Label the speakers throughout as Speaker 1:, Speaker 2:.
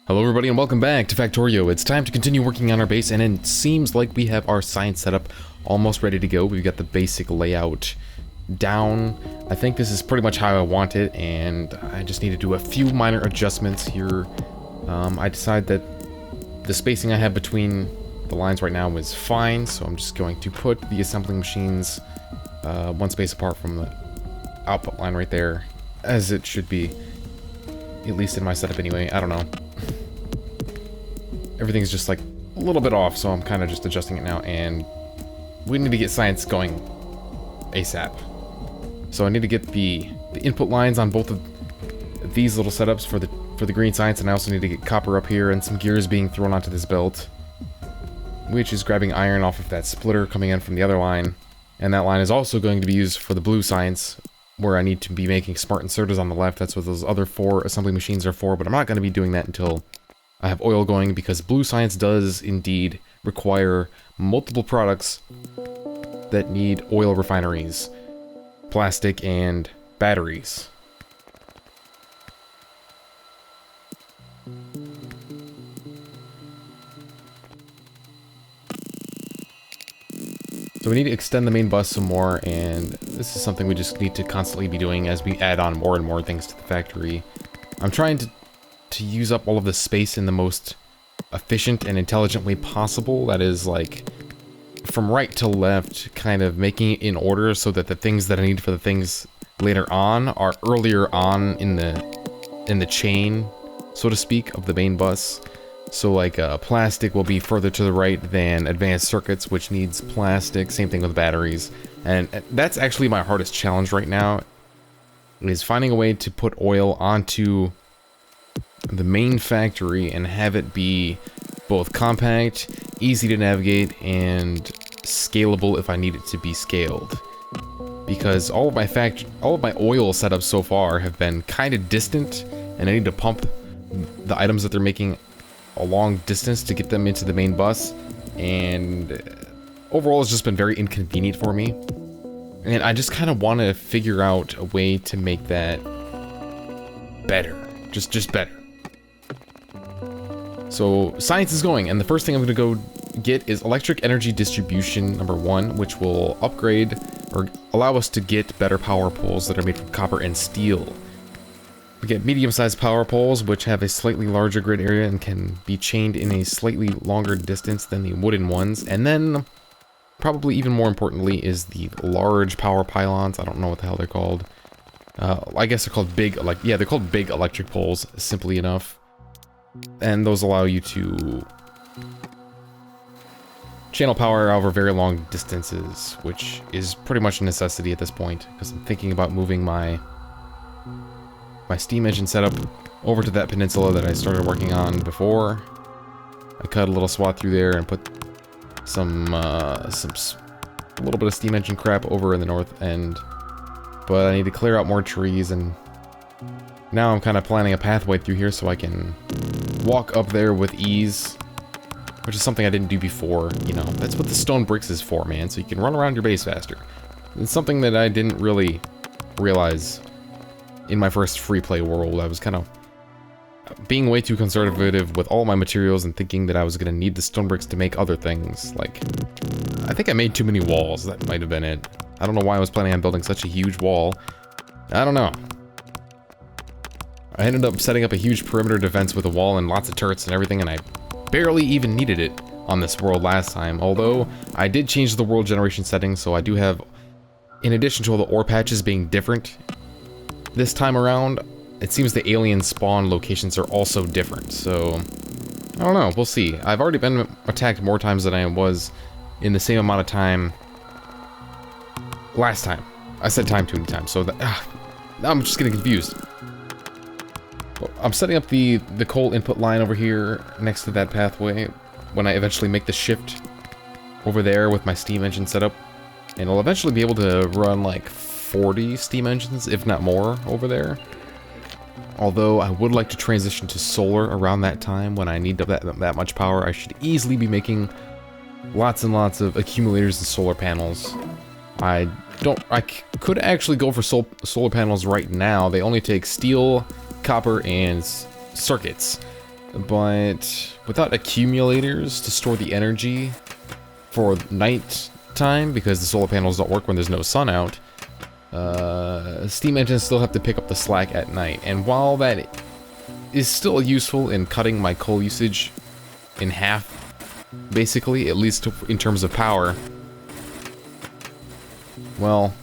Speaker 1: Hello everybody and welcome back to Factorio. It's time to continue working on our base, and it seems like we have our science setup almost ready to go. We've got the basic layout down. I think this is pretty much how I want it, and I just need to do a few minor adjustments here. I decided that the spacing I have between the lines right now is fine, so I'm just going to put the assembling machines one space apart from the output line right there, as it should be, at least in my setup anyway. I don't know. Everything's just like a little bit off, so I'm kind of just adjusting it now, and we need to get science going ASAP. So I need to get the input lines on both of these little setups for the green science, and I also need to get copper up here and some gears being thrown onto this belt, which is grabbing iron off of that splitter coming in from the other line, and that line is also going to be used for the blue science, where I need to be making smart inserters on the left. That's what those other 4 assembly machines are for, but I'm not going to be doing that until I have oil going, because blue science does indeed require multiple products that need oil refineries, plastic, and batteries. So we need to extend the main bus some more, and this is something we just need to constantly be doing as we add on more and more things to the factory. I'm trying to use up all of the space in the most efficient and intelligent way possible. That is, like, from right to left, kind of making it in order so that the things that I need for the things later on are earlier on in the chain, so to speak, of the main bus. So like plastic will be further to the right than advanced circuits, which needs plastic. Same thing with batteries. And that's actually my hardest challenge right now, is finding a way to put oil onto the main factory and have it be both compact, easy to navigate, and scalable if I need it to be scaled. Because all of my oil setups so far have been kind of distant, and I need to pump the items that they're making a long distance to get them into the main bus, and overall it's just been very inconvenient for me. And I just kind of want to figure out a way to make that better. Just better. So science is going, and the first thing I'm going to go get is electric energy distribution number 1, which will upgrade or allow us to get better power poles that are made from copper and steel. We get medium-sized power poles, which have a slightly larger grid area and can be chained in a slightly longer distance than the wooden ones. And then, probably even more importantly, is the large power pylons. I don't know what the hell they're called. I guess they're called they're called big electric poles, simply enough. And those allow you to channel power over very long distances, which is pretty much a necessity at this point, because I'm thinking about moving my steam engine setup over to that peninsula that I started working on before. I cut a little swath through there and put a little bit of steam engine crap over in the north end, but I need to clear out more trees, and now I'm kind of planning a pathway through here so I can walk up there with ease, which is something I didn't do before. You know, that's what the stone bricks is for, man, so you can run around your base faster. It's something that I didn't really realize in my first Freeplay world. I was kind of being way too conservative with all my materials and thinking that I was going to need the stone bricks to make other things. Like, I think I made too many walls. That might have been it. I don't know why I was planning on building such a huge wall. I don't know. I ended up setting up a huge perimeter defense with a wall and lots of turrets and everything, and I barely even needed it on this world last time. Although, I did change the world generation settings, so I do have, in addition to all the ore patches being different this time around, it seems the alien spawn locations are also different, so I don't know, we'll see. I've already been attacked more times than I was in the same amount of time last time. I said time too many times, so now I'm just getting confused. I'm setting up the coal input line over here next to that pathway when I eventually make the shift over there with my steam engine setup, and I'll eventually be able to run like 40 steam engines, if not more, over there. Although I would like to transition to solar around that time when I need that much power. I should easily be making lots and lots of accumulators and solar panels. I could actually go for solar panels right now. They only take steel, copper, and circuits. but without accumulators to store the energy for night time, because the solar panels don't work when there's no sun out, steam engines still have to pick up the slack at night. And while that is still useful in cutting my coal usage in half, basically, at least in terms of power, well,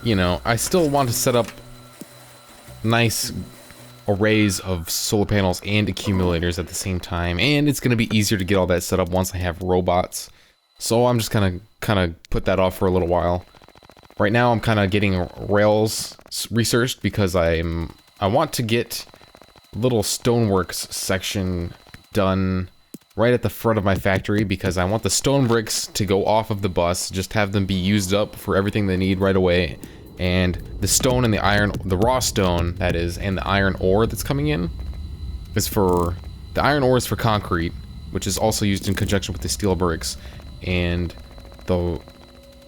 Speaker 1: you know, I still want to set up nice arrays of solar panels and accumulators at the same time, and it's going to be easier to get all that set up once I have robots. So I'm just kind of put that off for a little while. Right now I'm kind of getting rails researched because I want to get little Stoneworks section done right at the front of my factory, because I want the stone bricks to go off of the bus, just have them be used up for everything they need right away. And the stone and the iron, the raw stone, that is, and the iron ore that's coming in, is for... The iron ore is for concrete, which is also used in conjunction with the steel bricks. And the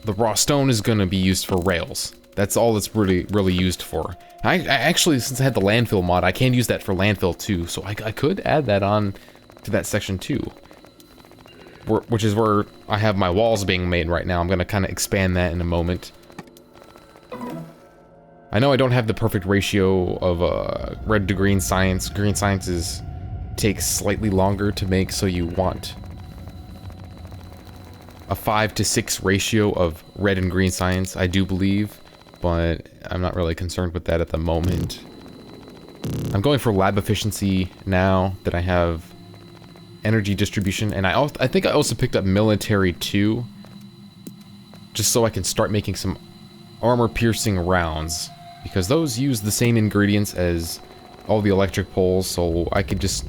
Speaker 1: raw stone is going to be used for rails. That's all it's really used for. I actually, since I had the landfill mod, I can use that for landfill too, so I could add that on to that section too. Which is where I have my walls being made right now. I'm going to kind of expand that in a moment. I know I don't have the perfect ratio of red to green science. Green science takes slightly longer to make, so you want a 5 to 6 ratio of red and green science, I do believe, but I'm not really concerned with that at the moment. I'm going for lab efficiency now that I have energy distribution, and I think I also picked up military too, just so I can start making some armor-piercing rounds, because those use the same ingredients as all the electric poles, so I could just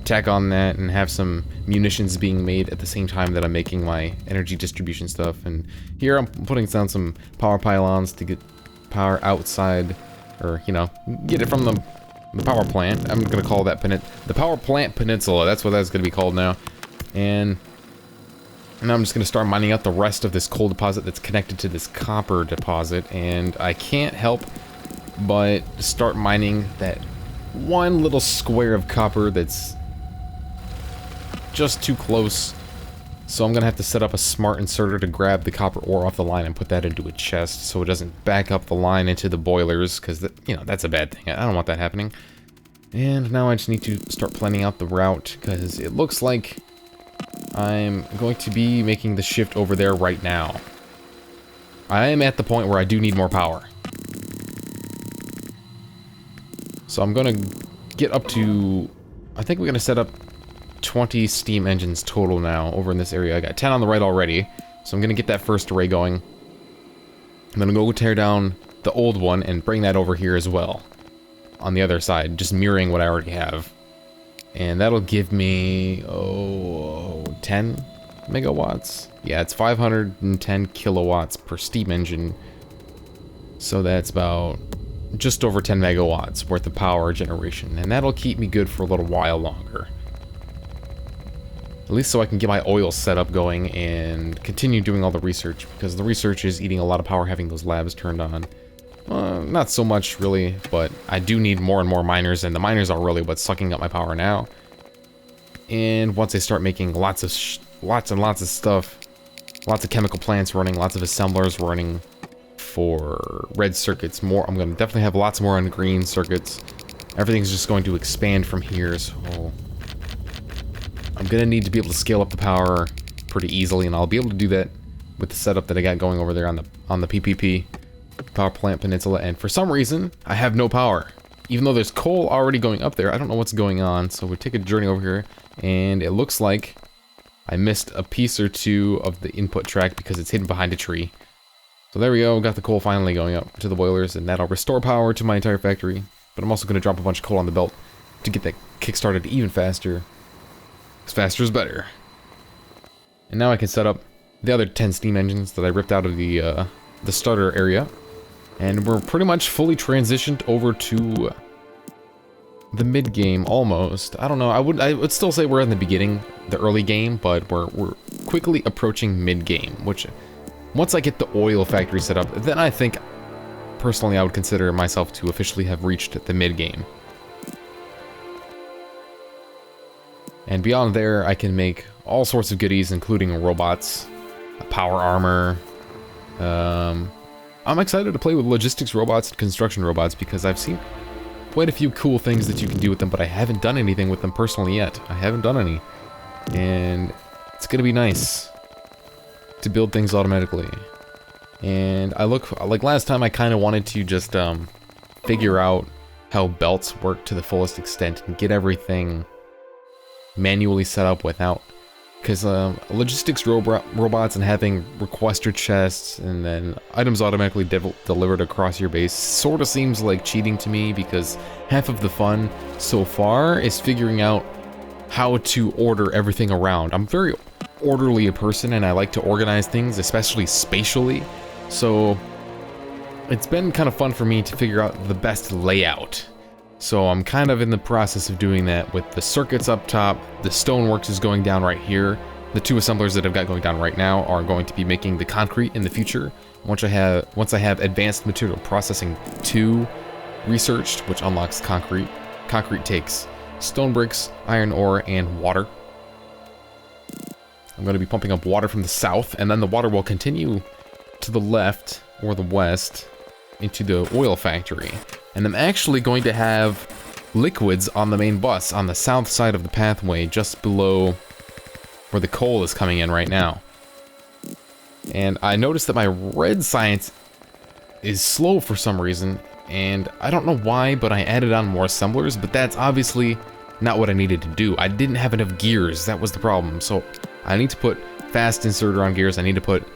Speaker 1: tack on that and have some munitions being made at the same time that I'm making my energy distribution stuff. And here I'm putting down some power pylons to get power outside, or, you know, get it from the power plant. I'm gonna call that the power plant peninsula. That's what that's gonna be called now. And now I'm just gonna start mining out the rest of this coal deposit that's connected to this copper deposit. And I can't help but start mining that one little square of copper that's just too close. So I'm gonna have to set up a smart inserter to grab the copper ore off the line and put that into a chest so it doesn't back up the line into the boilers, because you know, that's a bad thing. I don't want that happening. And now I just need to start planning out the route, because it looks like I'm going to be making the shift over there right now. I am at the point where I do need more power. So I'm gonna get up to, I think we're gonna set up 20 steam engines total now over in this area. I got 10 on the right already, so I'm gonna get that first array going. I'm gonna go tear down the old one and bring that over here as well on the other side, just mirroring what I already have. And that'll give me 10 megawatts. Yeah, it's 510 kilowatts per steam engine, so that's about just over 10 megawatts worth of power generation, and that'll keep me good for a little while longer. At least so I can get my oil setup going and continue doing all the research, because the research is eating a lot of power having those labs turned on. Not so much really, but I do need more and more miners, and the miners are really what's sucking up my power now. And once I start making lots and lots of stuff, lots of chemical plants running, lots of assemblers running for red circuits, I'm going to definitely have lots more on green circuits. Everything's just going to expand from here, so I'm going to need to be able to scale up the power pretty easily, and I'll be able to do that with the setup that I got going over there on the PPP, Power Plant Peninsula. And for some reason, I have no power. Even though there's coal already going up there, I don't know what's going on. So we take a journey over here, and it looks like I missed a piece or two of the input track because it's hidden behind a tree. So there we go, got the coal finally going up to the boilers, and that'll restore power to my entire factory. But I'm also going to drop a bunch of coal on the belt to get that kick-started even faster. Because faster is better. And now I can set up the other 10 steam engines that I ripped out of the starter area. And we're pretty much fully transitioned over to the mid-game, almost. I don't know, I would still say we're in the beginning, the early game, but we're quickly approaching mid-game, which... Once I get the oil factory set up, then I think, personally, I would consider myself to officially have reached the mid-game. And beyond there, I can make all sorts of goodies, including robots, power armor. I'm excited to play with logistics robots and construction robots because I've seen quite a few cool things that you can do with them, but I haven't done anything with them personally yet. I haven't done any. And it's gonna be nice to build things automatically. And like last time I kind of wanted to just figure out how belts work to the fullest extent and get everything manually set up without, because logistics robots and having requester chests and then items automatically delivered across your base sort of seems like cheating to me, because half of the fun so far is figuring out how to order everything around. I'm very orderly a person and I like to organize things, especially spatially. So it's been kind of fun for me to figure out the best layout. So I'm kind of in the process of doing that with the circuits up top. The Stoneworks is going down right here. The two assemblers that I've got going down right now are going to be making the concrete in the future. Once I have advanced material processing 2 researched, which unlocks concrete. Concrete takes stone bricks, iron ore, and water. I'm going to be pumping up water from the south, and then the water will continue to the left or the west into the oil factory. And I'm actually going to have liquids on the main bus on the south side of the pathway, just below where the coal is coming in right now. And I noticed that my red science is slow for some reason, and I don't know why, but I added on more assemblers, but that's obviously not what I needed to do. I didn't have enough gears, that was the problem. So I need to put fast inserter on gears, I need to put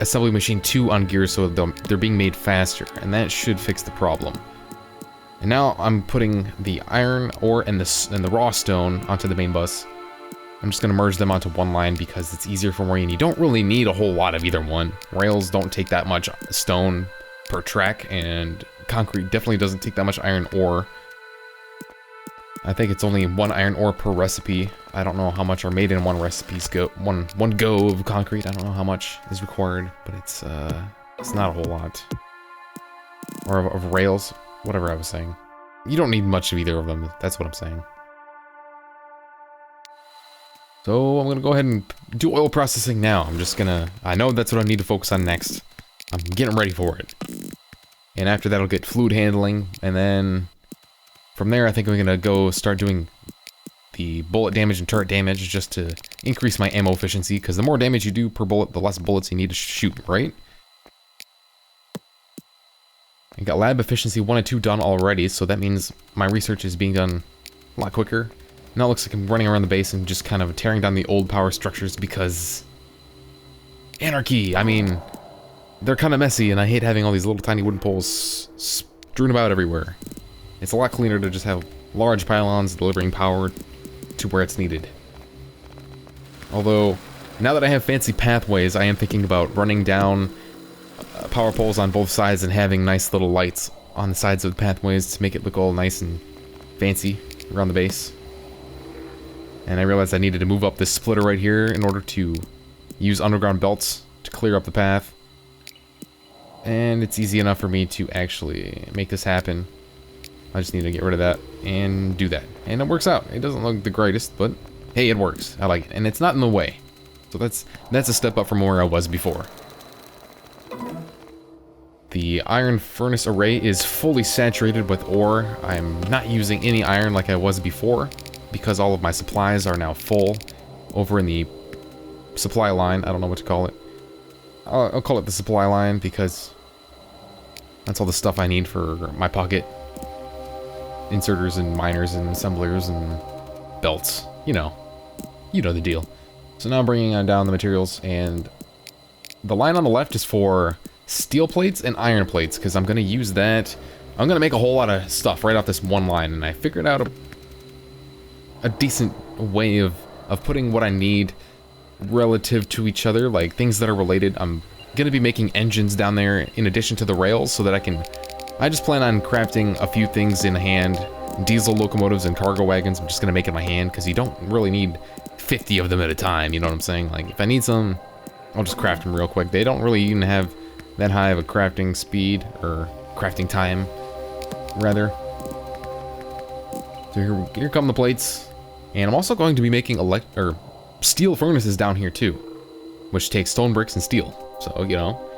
Speaker 1: assembly machine 2 on gears so they're being made faster, and that should fix the problem. And now I'm putting the iron ore and the raw stone onto the main bus. I'm just gonna merge them onto one line because it's easier for me, and you don't really need a whole lot of either one. Rails don't take that much stone per track, and concrete definitely doesn't take that much iron ore. I think it's only 1 iron ore per recipe. I don't know how much are made in one one go of concrete. I don't know how much is required, but it's not a whole lot. Or of rails, whatever I was saying. You don't need much of either of them, that's what I'm saying. So I'm gonna go ahead and do oil processing now. I know that's what I need to focus on next. I'm getting ready for it. And after that I'll get fluid handling, and then from there I think I'm gonna go start doing the bullet damage and turret damage just to increase my ammo efficiency, because the more damage you do per bullet, the less bullets you need to shoot, right? I got lab efficiency 1 and 2 done already, so that means my research is being done a lot quicker. Now it looks like I'm running around the base and just kind of tearing down the old power structures because anarchy. I mean, they're kind of messy and I hate having all these little tiny wooden poles strewn about everywhere. It's a lot cleaner to just have large pylons delivering power to where it's needed. Although, now that I have fancy pathways, I am thinking about running down power poles on both sides and having nice little lights on the sides of the pathways to make it look all nice and fancy around the base. And I realized I needed to move up this splitter right here in order to use underground belts to clear up the path. And it's easy enough for me to actually make this happen. I just need to get rid of that and do that. And it works out. It doesn't look the greatest, but hey, it works. I like it. And it's not in the way. So that's a step up from where I was before. The iron furnace array is fully saturated with ore. I'm not using any iron like I was before, because all of my supplies are now full over in the supply line. I don't know what to call it. I'll call it the supply line because that's all the stuff I need for my pocket inserters and miners and assemblers and belts. You know the deal. So now I'm bringing on down the materials, and the line on the left is for steel plates and iron plates, because I'm going to use that. I'm going to make a whole lot of stuff right off this one line, and I figured out a decent way of putting what I need relative to each other, like things that are related. I'm going to be making engines down there in addition to the rails so that I just plan on crafting a few things in hand. Diesel locomotives and cargo wagons, I'm just going to make in my hand because you don't really need 50 of them at a time, you know what I'm saying? Like, if I need some, I'll just craft them real quick. They don't really even have that high of a crafting speed, or crafting time, rather. So here come the plates. And I'm also going to be making steel furnaces down here too, which takes stone bricks and steel. So, you know,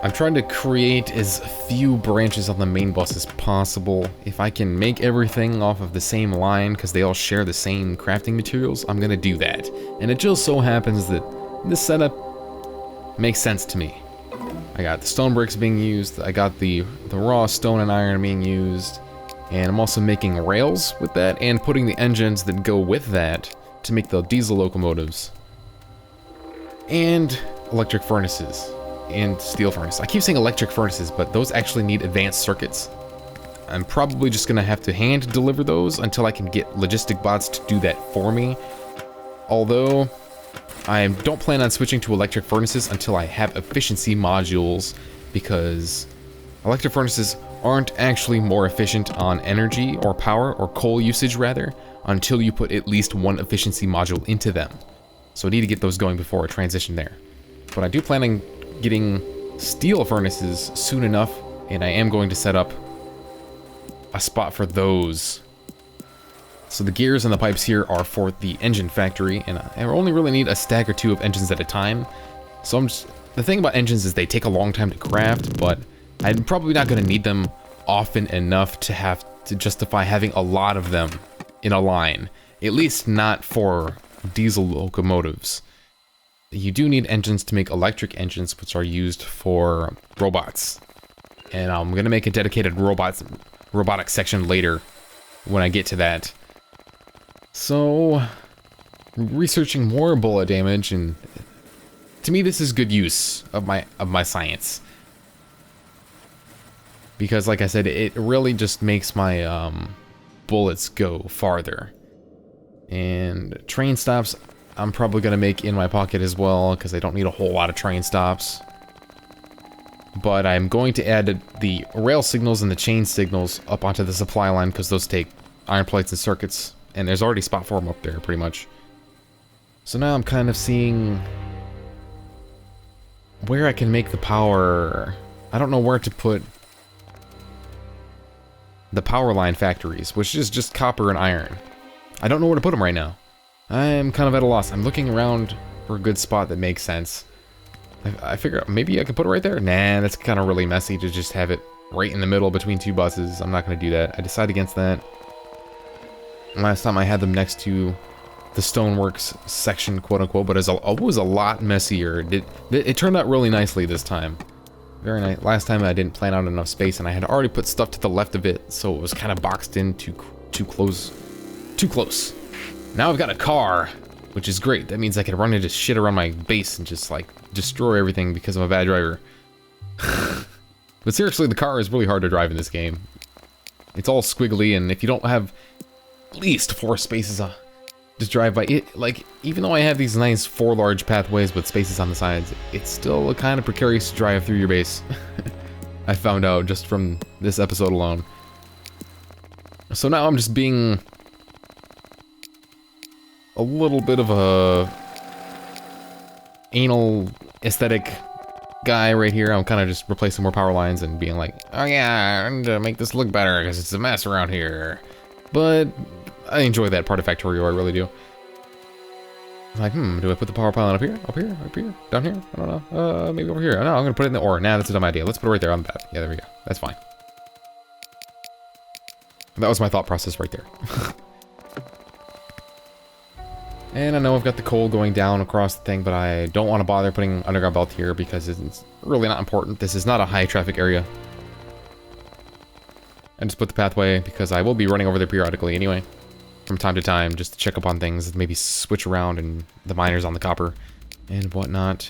Speaker 1: I'm trying to create as few branches on the main bus as possible. If I can make everything off of the same line because they all share the same crafting materials, I'm gonna do that. And it just so happens that this setup makes sense to me. I got the stone bricks being used, I got the raw stone and iron being used, and I'm also making rails with that and putting the engines that go with that to make the diesel locomotives. And electric furnaces. And steel furnace. I keep saying electric furnaces, but those actually need advanced circuits. I'm probably just gonna have to hand deliver those until I can get logistic bots to do that for me. Although, I don't plan on switching to electric furnaces until I have efficiency modules, because electric furnaces aren't actually more efficient on energy or power, or coal usage rather, until you put at least one efficiency module into them. So I need to get those going before I transition there. But I do plan on getting steel furnaces soon enough, and I am going to set up a spot for those. So the gears and the pipes here are for the engine factory, and I only really need a stack or two of engines at a time. So the thing about engines is they take a long time to craft, but I'm probably not going to need them often enough to have to justify having a lot of them in a line, at least not for diesel locomotives. You do need engines to make electric engines, which are used for robots. And I'm going to make a dedicated robotic section later when I get to that. So, researching more bullet damage, and to me this is good use of my science. Because like I said, it really just makes my bullets go farther. And train stops I'm probably going to make in my pocket as well, because I don't need a whole lot of train stops. But I'm going to add the rail signals and the chain signals up onto the supply line, because those take iron plates and circuits, and there's already spot for them up there, pretty much. So now I'm kind of seeing where I can make the power. I don't know where to put the power line factories, which is just copper and iron. I don't know where to put them right now. I'm kind of at a loss. I'm looking around for a good spot that makes sense. I figure maybe I could put it right there. Nah, that's kind of really messy to just have it right in the middle between two buses. I'm not going to do that. I decided against that. Last time I had them next to the Stoneworks section, quote unquote, but it was a lot messier. It turned out really nicely this time. Very nice. Last time I didn't plan out enough space, and I had already put stuff to the left of it, so it was kind of boxed in too close. Too close. Now I've got a car, which is great. That means I can run into shit around my base and just, like, destroy everything because I'm a bad driver. But seriously, the car is really hard to drive in this game. It's all squiggly, and if you don't have at least 4 spaces to drive by, it, like, even though I have these nice 4 large pathways with spaces on the sides, it's still kind of precarious to drive through your base. I found out just from this episode alone. So now I'm just being a little bit of a anal aesthetic guy right here. I'm kind of just replacing more power lines and being like, oh yeah, I need to make this look better because it's a mess around here. But I enjoy that part of Factorio, I really do. Like, do I put the power pylon up here? Up here? Up here? Down here? I don't know. Maybe over here. No, I'm gonna put it in the ore. Nah, that's a dumb idea. Let's put it right there on the path. Yeah, there we go. That's fine. That was my thought process right there. And I know I've got the coal going down across the thing, but I don't want to bother putting underground belt here because it's really not important. This is not a high traffic area. And just put the pathway because I will be running over there periodically anyway. From time to time, just to check up on things, maybe switch around and the miners on the copper and whatnot.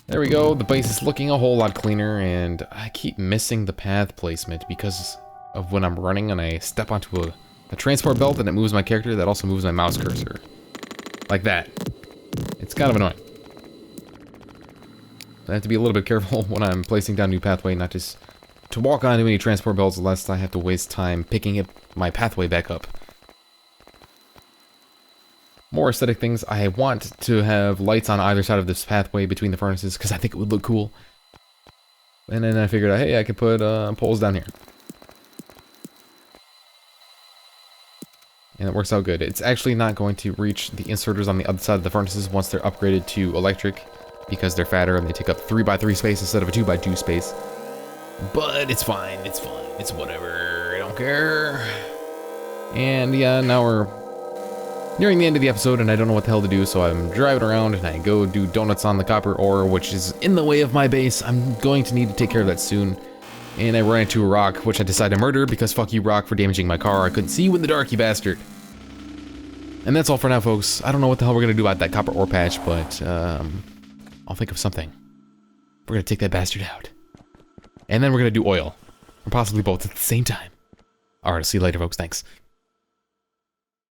Speaker 1: There we go, the base is looking a whole lot cleaner, and I keep missing the path placement because of when I'm running and I step onto a transport belt and it moves my character, that also moves my mouse cursor. Like that. It's kind of annoying. I have to be a little bit careful when I'm placing down new pathway, not just to walk onto any transport belts lest I have to waste time picking up my pathway back up. More aesthetic things. I want to have lights on either side of this pathway between the furnaces because I think it would look cool. And then I figured, hey, I could put poles down here. and it works out good. It's actually not going to reach the inserters on the other side of the furnaces once they're upgraded to electric, because they're fatter and they take up 3x3 space instead of a 2x2 space. But it's fine, it's fine, it's whatever, I don't care. And yeah, now we're nearing the end of the episode and I don't know what the hell to do, so I'm driving around and I go do donuts on the copper ore, which is in the way of my base. I'm going to need to take care of that soon. And I ran into a rock, which I decided to murder because fuck you, rock, for damaging my car. I couldn't see you in the dark, you bastard. And that's all for now, folks. I don't know what the hell we're gonna do about that copper ore patch, but I'll think of something. We're gonna take that bastard out. And then we're gonna do oil. Or possibly both at the same time. Alright, I'll see you later, folks. Thanks.